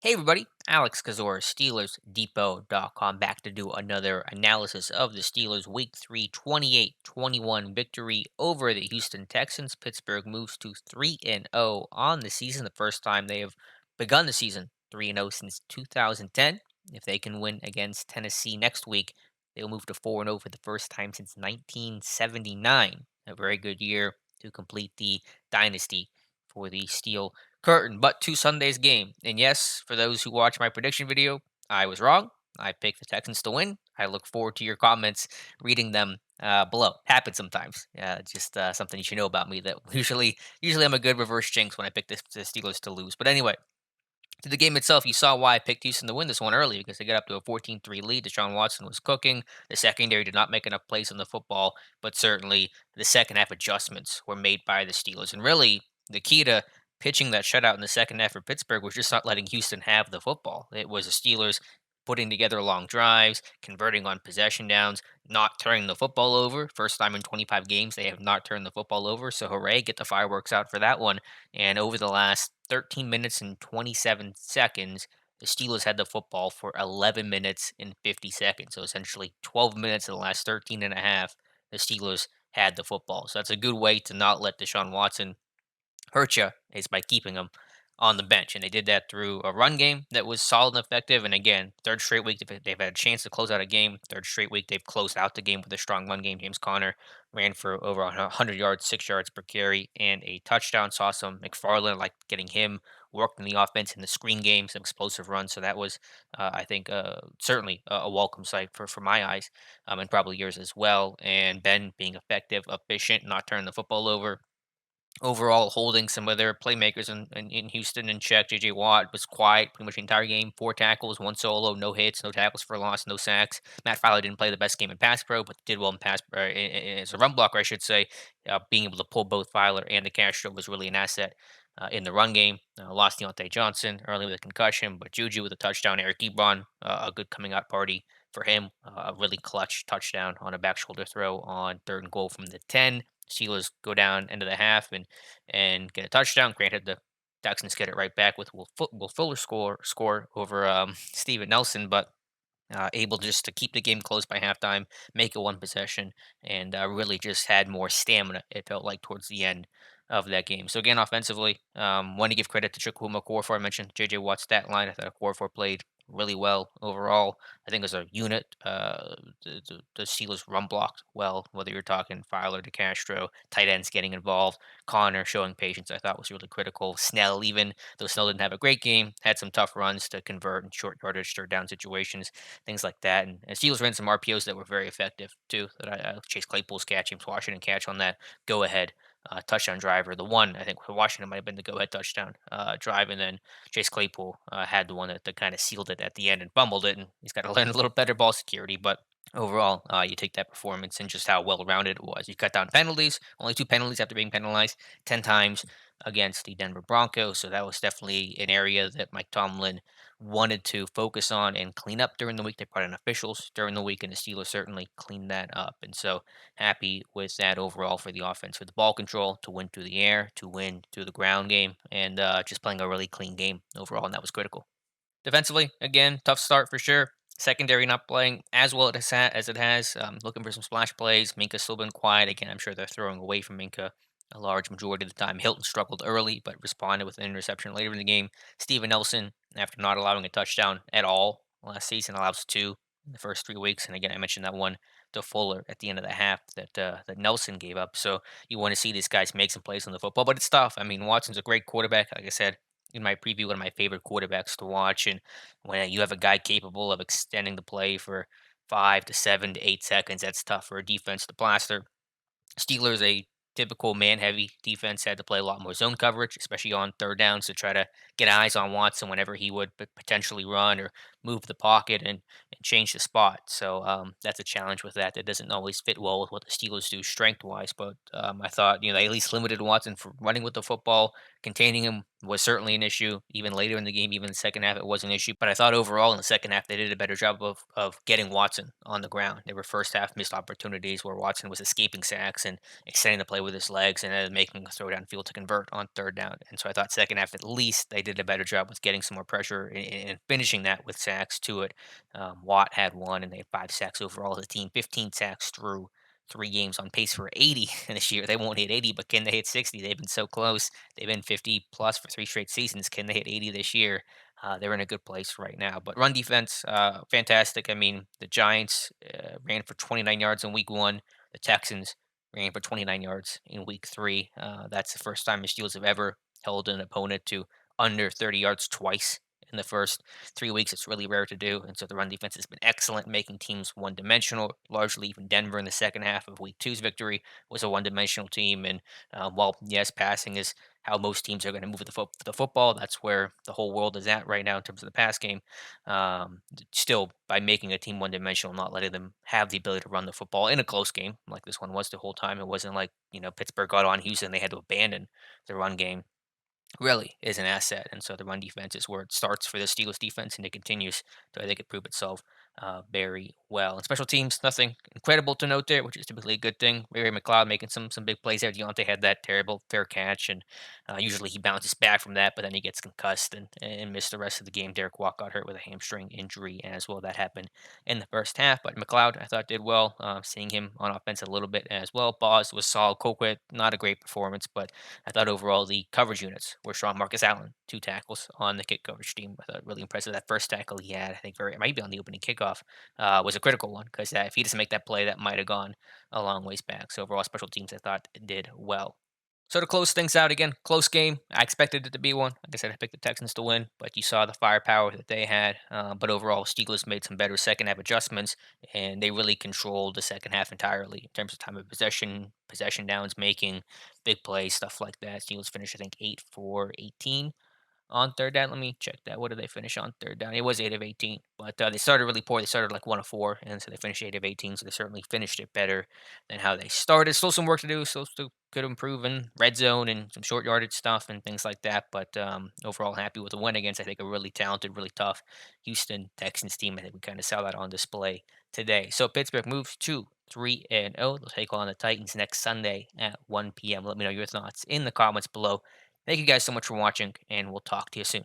Hey everybody, Alex Kazor, SteelersDepot.com, back to do another analysis of the Steelers' Week 3 28-21 victory over the Houston Texans. Pittsburgh moves to 3-0 on the season, the first time they have begun the season 3-0 since 2010. If they can win against Tennessee next week, they'll move to 4-0 for the first time since 1979. A very good year to complete the dynasty for the Steel Curtain, but to Sunday's game. And yes, for those who watch my prediction video, I was wrong. I picked the Texans to win. I look forward to your comments, reading them below. Happens sometimes. Just something you should know about me that usually I'm a good reverse jinx when I pick the Steelers to lose. But anyway, to the game itself, you saw why I picked Houston to win this one early because they got up to a 14-3 lead. Deshaun Watson was cooking. The secondary did not make enough plays on the football, but certainly the second half adjustments were made by the Steelers. And really, the key to pitching that shutout in the second half for Pittsburgh was just not letting Houston have the football. It was the Steelers putting together long drives, converting on possession downs, not turning the football over. First time in 25 games they have not turned the football over. So hooray, get the fireworks out for that one. And over the last 13 minutes and 27 seconds, the Steelers had the football for 11 minutes and 50 seconds. So essentially 12 minutes of the last 13 and a half, the Steelers had the football. So that's a good way to not let Deshaun Watson hurt you is by keeping them on the bench. And they did that through a run game that was solid and effective. And again, third straight week they've had a chance to close out a game. Third straight week they've closed out the game with a strong run game. James Conner ran for over 100 yards, 6 yards per carry, and a touchdown. Saw some McFarland, like getting him worked in the offense in the screen game, some explosive runs. So that was, I think, certainly a welcome sight for my eyes, and probably yours as well. And Ben being effective, efficient, not turning the football over, overall holding some of their playmakers in Houston in check. J.J. Watt was quiet pretty much the entire game. 4 tackles, one solo, no hits, no tackles for loss, no sacks. Matt Fowler didn't play the best game in pass pro, but did well in pass as a run blocker, I should say. Being able to pull both Fowler and the Castro was really an asset in the run game. Lost Deontay Johnson early with a concussion, but Juju with a touchdown. Eric Ebron, a good coming out party for him. A really clutch touchdown on a back shoulder throw on third and goal from the 10. Steelers go down into the half and get a touchdown. Granted, the Texans get it right back with Will Fuller score over Steven Nelson, but able just to keep the game close by halftime, make it one possession, and really just had more stamina. It felt like towards the end of that game. So again, offensively, want to give credit to Chukwuma Okorafor. I mentioned J.J. Watt's stat line. I thought Okorafor played really well overall. I think as a unit, the Steelers run blocked well. Whether you're talking Fowler to Castro, tight ends getting involved, Connor showing patience, I thought was really critical. Snell, even though Snell didn't have a great game, had some tough runs to convert in short yardage, third down situations, things like that. And Steelers ran some RPOs that were very effective too. That Chase Claypool's catch, James Washington catch on that go ahead touchdown drive, or the one I think for Washington might have been the go ahead touchdown drive, and then Chase Claypool had the one that kind of sealed it at the end and fumbled it, and he's got to learn a little better ball security, but. Overall, you take that performance and just how well rounded it was. You cut down penalties, only 2 penalties after being penalized 10 times against the Denver Broncos. So that was definitely an area that Mike Tomlin wanted to focus on and clean up during the week. They brought in officials during the week, and the Steelers certainly cleaned that up. And so happy with that overall for the offense, for the ball control, to win through the air, to win through the ground game, and just playing a really clean game overall, and that was critical. Defensively, again, tough start for sure. Secondary not playing as well as it has. Looking for some splash plays. Minka's still been quiet. Again, I'm sure they're throwing away from Minka a large majority of the time. Hilton struggled early, but responded with an interception later in the game. Steven Nelson, after not allowing a touchdown at all last season, allows two in the first 3 weeks. And again, I mentioned that one to Fuller at the end of the half that Nelson gave up. So you want to see these guys make some plays on the football, but it's tough. I mean, Watson's a great quarterback. Like I said, in my preview, one of my favorite quarterbacks to watch. And when you have a guy capable of extending the play for 5 to 7 to 8 seconds, that's tough for a defense to plaster. Steelers, a typical man heavy defense, had to play a lot more zone coverage, especially on third downs, to try to get eyes on Watson whenever he would potentially run or move the pocket and change the spot. So that's a challenge with that. That doesn't always fit well with what the Steelers do strength wise. But I thought, they at least limited Watson for running with the football, Containing him was certainly an issue. Even later in the game, even in the second half, it was an issue. But I thought overall in the second half they did a better job of getting Watson on the ground. There were first half missed opportunities where Watson was escaping sacks and extending the play with his legs and then making a throw downfield to convert on third down. And so I thought second half at least they did a better job with getting some more pressure and finishing that with sacks to it. Watt had one and they had 5 sacks overall as a team, 15 sacks through 3 games on pace for 80 this year. They won't hit 80, but can they hit 60? They've been so close. They've been 50 plus for 3 straight seasons. Can they hit 80 this year? They're in a good place right now. But run defense, fantastic. I mean, the Giants ran for 29 yards in week one. The Texans ran for 29 yards in week three. That's the first time the Steelers have ever held an opponent to under 30 yards twice in the first 3 weeks. It's really rare to do. And so the run defense has been excellent, making teams one dimensional. Largely, even Denver in the second half of week two's victory was a one dimensional team. And while, yes, passing is how most teams are going to move the football, that's where the whole world is at right now in terms of the pass game. Still, by making a team one dimensional, not letting them have the ability to run the football in a close game like this one was the whole time. It wasn't like, Pittsburgh got on Houston, they had to abandon the run game really is an asset. And so the run defense is where it starts for the Steelers defense, and it continues. So I think it proved itself very well. And special teams, nothing incredible to note there, which is typically a good thing. Ray McLeod making some big plays there. Deontay had that terrible fair catch, and usually he bounces back from that, but then he gets concussed and missed the rest of the game. Derek Watt got hurt with a hamstring injury as well. That happened in the first half, but McLeod I thought did well. Seeing him on offense a little bit as well. Boz was solid. Colquitt, not a great performance, but I thought overall the coverage units were strong. Marcus Allen, 2 tackles on the kick coverage team. I thought really impressive. That first tackle he had, I think, it might be on the opening kickoff, was a critical one because if he doesn't make that play, that might have gone a long ways back. So overall, special teams I thought did well. So to close things out again, close game. I expected it to be one. Like I said, I picked the Texans to win, but you saw the firepower that they had. But overall, Steelers made some better second half adjustments, and they really controlled the second half entirely in terms of time of possession downs, making big plays, stuff like that. Steelers finished, I think, 8 for 18 on third down. Let me check that. What did they finish on third down? It was 8 of 18, but they started really poor. They started like 1 of 4, and so they finished 8 of 18. So they certainly finished it better than how they started. Still some work to do. Still could improve in red zone and some short yardage stuff and things like that. But overall, happy with the win against, I think, a really talented, really tough Houston Texans team. I think we kind of saw that on display today. So Pittsburgh moves to 3-0. They'll take on the Titans next Sunday at 1 p.m. Let me know your thoughts in the comments below. Thank you guys so much for watching, and we'll talk to you soon.